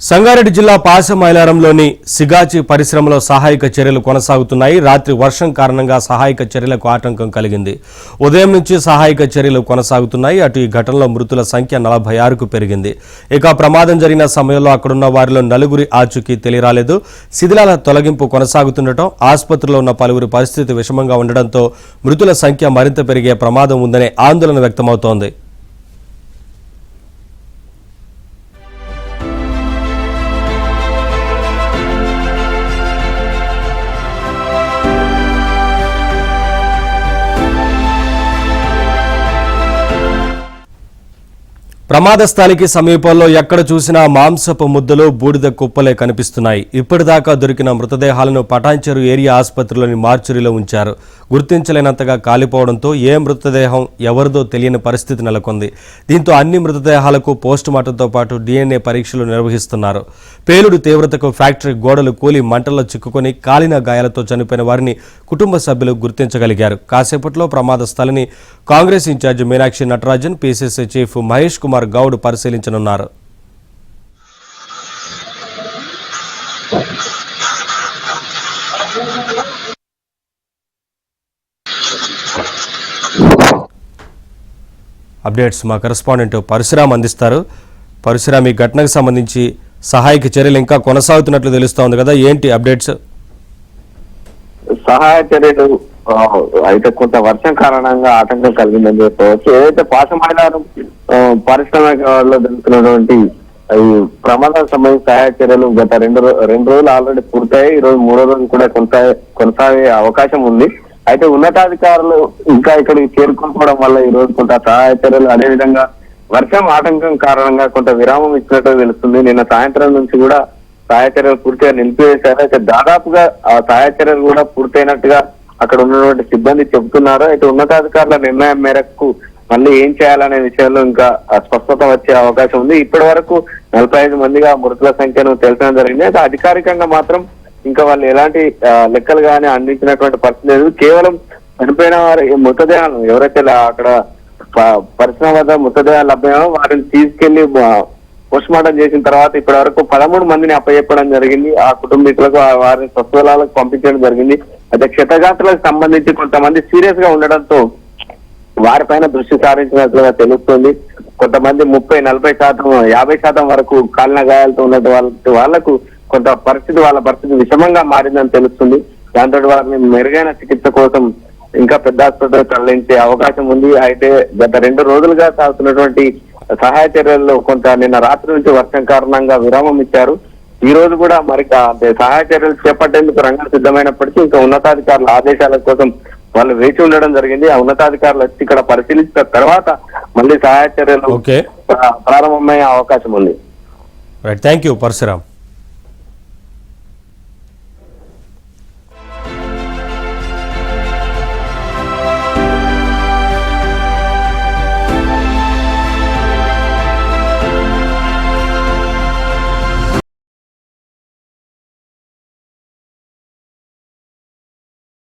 సంగారెడ్డి జిల్లా పాశమైలారంలోని సిగాచి పరిశ్రమలో సహాయక చర్యలు కొనసాగుతున్నాయి. రాత్రి వర్షం కారణంగా సహాయక చర్యలకు ఆటంకం కలిగింది. ఉదయం నుంచి సహాయక చర్యలు కొనసాగుతున్నాయి. అటు ఈ ఘటనలో మృతుల సంఖ్య 46కు పెరిగింది. ఇక ప్రమాదం జరిగిన సమయంలో అక్కడున్న వారిలో నలుగురి ఆచూకీ తెలియరాలేదు. శిథిలాల తొలగింపు కొనసాగుతుండటం, ఆసుపత్రిలో ఉన్న పలువురి పరిస్థితి విషమంగా ఉండడంతో మృతుల సంఖ్య మరింత పెరిగే ప్రమాదం ఉందనే ఆందోళన వ్యక్తమవుతోంది. ప్రమాద స్థలికి సమీపంలో ఎక్కడ చూసినా మాంసపు ముద్దలు, బూడిద కుప్పలే కనిపిస్తున్నాయి. ఇప్పటిదాకా దొరికిన మృతదేహాలను పటాన్చెరు ఏరియా ఆసుపత్రిలోని మార్చురీలో ఉంచారు. గుర్తించలేనంతగా కాలిపోవడంతో ఏ మృతదేహం ఎవరిదో తెలియని పరిస్థితి నెలకొంది. దీంతో అన్ని మృతదేహాలకు పోస్టుమార్టంతో పాటు DNA పరీక్షలు నిర్వహిస్తున్నారు. పేలుడు తీవ్రతకు ఫ్యాక్టరీ గోడలు కూలి మంటల్లో చిక్కుకొని కాలిన గాయాలతో చనిపోయిన వారిని కుటుంబ సభ్యులు గుర్తించగలిగారు. కాసేపట్లో ప్రమాద స్థలిని Congress incharge Meenakshi Natarajan, PCC chief Mahesh Kumar Goud పరిశీలించనున్నారు. అప్డేట్స్ మా కరెస్పాండెంట్ పరశురామ్ అందిస్తారు. పరశురామ్, ఈ ఘటనకు సంబంధించి సహాయక చర్యలు ఇంకా కొనసాగుతున్నట్లు తెలుస్తోంది కదా, ఏంటి అప్డేట్స్? సహాయ చర్యలు అయితే కొంత వర్షం కారణంగా ఆటంకం కలిగిందని చెప్పవచ్చు. ఏదైతే పాశమైలారం పరిశ్రమలో జరుగుతున్నటువంటి ఈ ప్రమాదాల సంబంధించిన సహాయ చర్యలు గత రెండు రోజులు ఆల్రెడీ పూర్తయి, ఈ రోజు మూడో రోజు కూడా కొనసాగే అవకాశం ఉంది. అయితే ఉన్నతాధికారులు ఇంకా ఇక్కడికి చేరుకోకపోవడం వల్ల ఈ రోజు కొంత సహాయ చర్యలు, అదేవిధంగా వర్షం ఆటంకం కారణంగా కొంత విరామం ఇచ్చినట్టు తెలుస్తుంది. నిన్న సాయంత్రం నుంచి కూడా సహాయ చర్యలు పూర్తిగా నిలిపివేశారు. అయితే దాదాపుగా ఆ సహాయ చర్యలు కూడా పూర్తయినట్టుగా అక్కడ ఉన్నటువంటి సిబ్బంది చెబుతున్నారు. అయితే ఉన్నతాధికారుల నిర్ణయం మేరకు మళ్ళీ ఏం చేయాలనే విషయంలో ఇంకా స్పష్టత వచ్చే అవకాశం ఉంది. ఇప్పటి వరకు 45 మందిగా మృతుల సంఖ్యను తెలిసడం జరిగింది. అయితే అధికారికంగా మాత్రం ఇంకా వాళ్ళు ఎలాంటి లెక్కలు కానీ అందించినటువంటి పరిస్థితి లేదు. కేవలం చనిపోయిన వారి మృతదేహాలు ఎవరైతే అక్కడ పరిశ్రమ వద్ద మృతదేహాలు లభ్యమో వారిని తీసుకెళ్లి పోస్ట్ మార్టం చేసిన తర్వాత ఇప్పటి వరకు 13 మందిని అప్పచెప్పడం జరిగింది. ఆ కుటుంబీకులకు వారిని స్వస్థలాలకు పంపించడం జరిగింది. అయితే క్షతగాత్రులకు సంబంధించి కొంతమంది సీరియస్ గా ఉండడంతో వారిపైన దృష్టి సారించినట్లుగా తెలుస్తుంది. కొంతమంది 30, 40%, 50% వరకు కాలిన గాయాలతో ఉన్నటువంటి వాళ్లకు కొంత వాళ్ళ పరిస్థితి విషమంగా మారిందని తెలుస్తుంది. దాంతో వారిని మెరుగైన చికిత్స కోసం ఇంకా పెద్ద ఆసుపత్రికి తరలించే అవకాశం ఉంది. అయితే గత 2 రోజులుగా సాగుతున్నటువంటి సహాయ చర్యల్లో కొంత నిన్న రాత్రి నుంచి వర్షం కారణంగా విరామం ఇచ్చారు. ఈ రోజు కూడా మరి సహాయ చర్యలు చేపట్టేందుకు రంగం సిద్ధమైనప్పటికీ ఇంకా ఉన్నతాధికారుల ఆదేశాల కోసం వాళ్ళు వేచి ఉండడం జరిగింది. ఆ ఉన్నతాధికారులు వచ్చి ఇక్కడ పరిశీలించిన తర్వాత మళ్ళీ సహాయ చర్యలు ప్రారంభమయ్యే అవకాశం ఉంది. Thank you Parashuram.